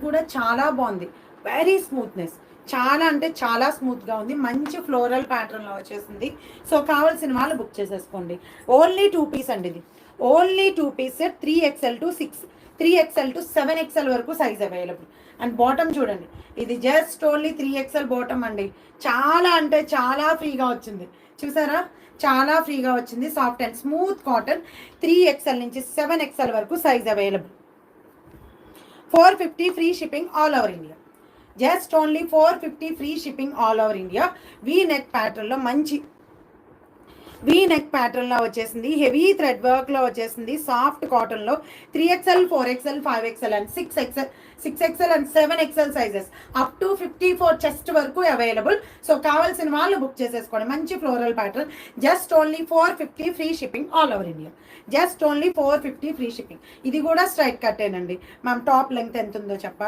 కూడా చాలా బాగుంది, వెరీ స్మూత్నెస్, చాలా అంటే చాలా స్మూత్గా ఉంది, మంచి ఫ్లోరల్ ప్యాటర్న్లో వచ్చేసింది. సో కావాల్సిన వాళ్ళు బుక్ చేసేసుకోండి. ఓన్లీ 2 పీస్ అండి ఇది, only 2 piece set. 3XL to 6, 3XL to 7XL వరకు సైజ్ అవైలబుల్. అండ్ బాటమ్ చూడండి, ఇది జస్ట్ ఓన్లీ 3XL బాటమ్ అండి. చాలా అంటే చాలా ఫ్రీగా వచ్చింది, చూసారా, చాలా ఫ్రీగా వచ్చింది. Soft and smooth cotton. 3XL నుంచి 7XL వరకు size available. 450 free shipping all over India. Just only 450 free shipping all over India. V neck ప్యాటర్న్లో మంచి వీ నెక్ ప్యాటర్న్లో వచ్చేసింది, హెవీ థ్రెడ్ వర్క్లో వచ్చేసింది, సాఫ్ట్ కాటన్లో. 3XL, 4XL, 5XL and 6XL and 7XL sizes up to 54 chest వరకు available. So కావాల్సిన వాళ్ళు బుక్ చేసేసుకోండి. మంచి floral pattern. Just only 450 free shipping all over India. Just only 450 free shipping. ఇది కూడా స్ట్రైట్ కట్టేనండి. మ్యామ్ టాప్ లెంగ్త్ ఎంత ఉందో చెప్పా.